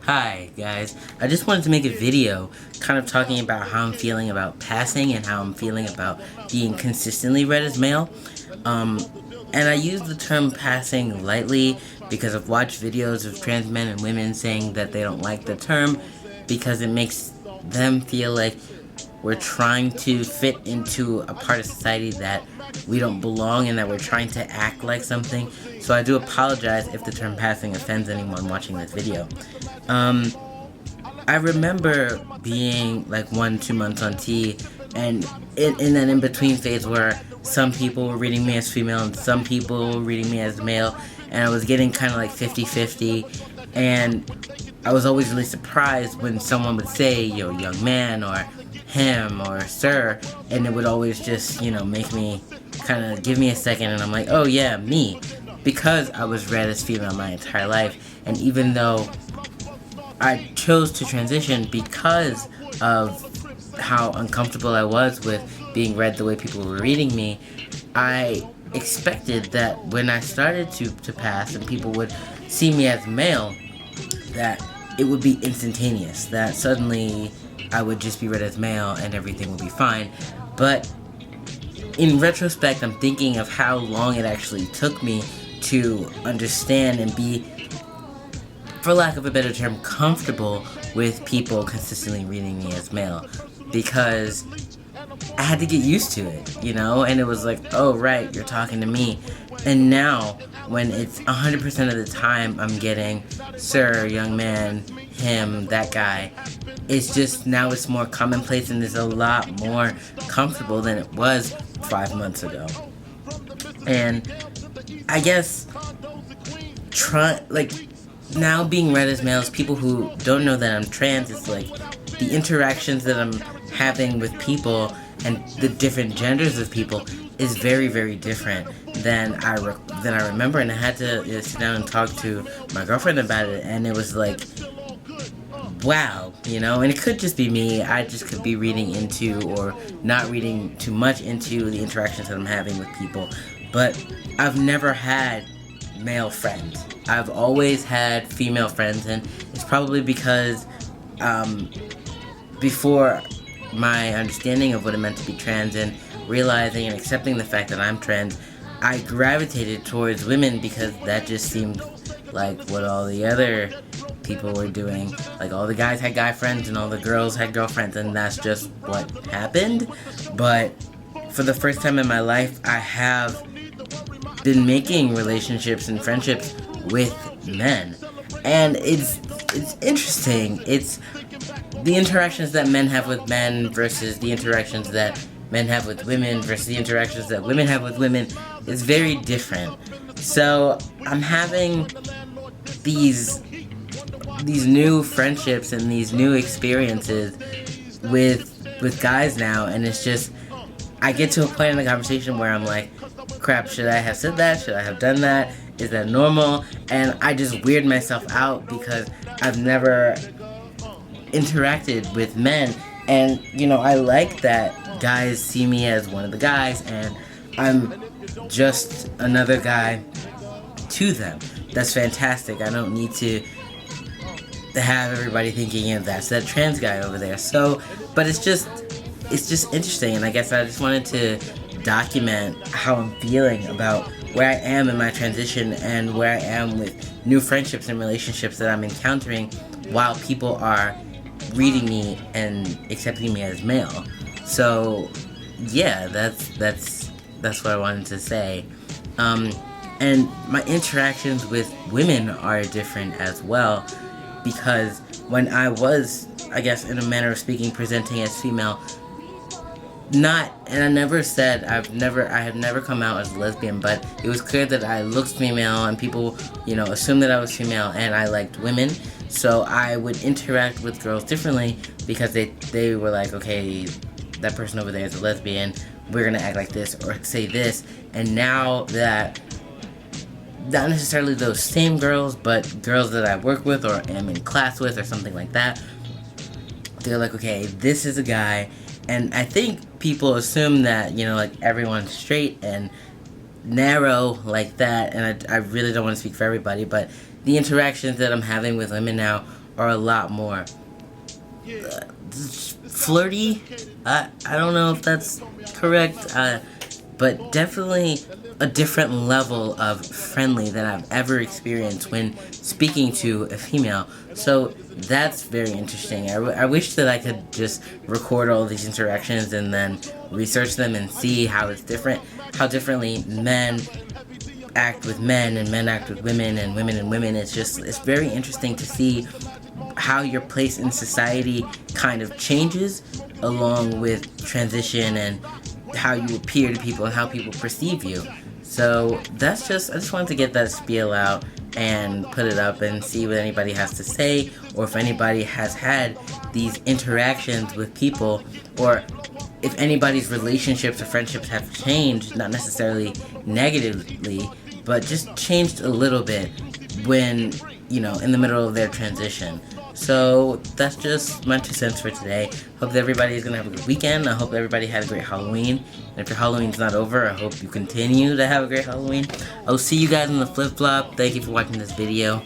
Hi guys, I just wanted to make a video kind of talking about how I'm feeling about passing and how I'm feeling about being consistently read as male. And I use the term passing lightly because I've watched videos of trans men and women saying that they don't like the term because it makes them feel like we're trying to fit into a part of society that we don't belong and that we're trying to act like something. So I do apologize if the term passing offends anyone watching this video. I remember being like 1-2 months on T, and in that in-between phase where some people were reading me as female and some people were reading me as male, and I was getting kind of like 50-50, and I was always really surprised when someone would say, yo, young man, or him, or sir, and it would always just, make me kind of give me a second, and I'm like, oh yeah, me, because I was read as female my entire life, and even though I chose to transition because of how uncomfortable I was with being read the way people were reading me, I expected that when I started to pass and people would see me as male, that it would be instantaneous, that suddenly I would just be read as male and everything would be fine. But in retrospect, I'm thinking of how long it actually took me to understand and be, for lack of a better term, comfortable with people consistently reading me as male, because I had to get used to it, and it was like, oh right, you're talking to me. And now, when it's 100% of the time I'm getting sir, young man, him, that guy, it's just, now it's more commonplace and it's a lot more comfortable than it was 5 months ago. And I guess, now being read as males, people who don't know that I'm trans, it's like the interactions that I'm having with people and the different genders of people is very, very different than I remember. And I had to sit down and talk to my girlfriend about it, and it was like, wow, and it could just be me. I just could be reading into, or not reading too much into, the interactions that I'm having with people. But I've never had male friends. I've always had female friends, and it's probably because before my understanding of what it meant to be trans and realizing and accepting the fact that I'm trans, I gravitated towards women because that just seemed like what all the other people were doing. Like, all the guys had guy friends and all the girls had girlfriends, and that's just what happened. But for the first time in my life, I have been making relationships and friendships with men, and it's interesting. It's the interactions that men have with men versus the interactions that men have with women versus the interactions that women have with women is very different. So I'm having these new friendships and these new experiences with guys now, and it's just, I get to a point in the conversation where I'm like, crap, should I have said that? Should I have done that? Is that normal? And I just weird myself out because I've never interacted with men. And, I like that guys see me as one of the guys, and I'm just another guy to them. That's fantastic. I don't need to have everybody thinking, that's that trans guy over there. So, but it's just interesting, and I guess I just wanted to document how I'm feeling about where I am in my transition and where I am with new friendships and relationships that I'm encountering while people are reading me and accepting me as male. So yeah, that's what I wanted to say. And my interactions with women are different as well, because when I was, I guess in a manner of speaking, presenting as female, and I never said, I have never come out as a lesbian, but it was clear that I looked female, and people, assumed that I was female, and I liked women, so I would interact with girls differently, because they were like, okay, that person over there is a lesbian, we're gonna act like this, or say this. And now that, not necessarily those same girls, but girls that I work with, or am in class with, or something like that, they're like, okay, this is a guy. And I think people assume that, everyone's straight and narrow like that, and I really don't want to speak for everybody, but the interactions that I'm having with women now are a lot more flirty. I don't know if that's correct, but definitely a different level of friendly than I've ever experienced when speaking to a female. So that's very interesting. I wish that I could just record all these interactions and then research them and see how it's different, how differently men act with men and men act with women and women. It's very interesting to see how your place in society kind of changes along with transition and how you appear to people and how people perceive you. So I just wanted to get that spiel out and put it up and see what anybody has to say, or if anybody has had these interactions with people, or if anybody's relationships or friendships have changed, not necessarily negatively, but just changed a little bit when, in the middle of their transition. So that's just my 2 cents for today. Hope that everybody is going to have a good weekend. I hope everybody had a great Halloween. And if your Halloween's not over, I hope you continue to have a great Halloween. I'll see you guys in the flip-flop. Thank you for watching this video.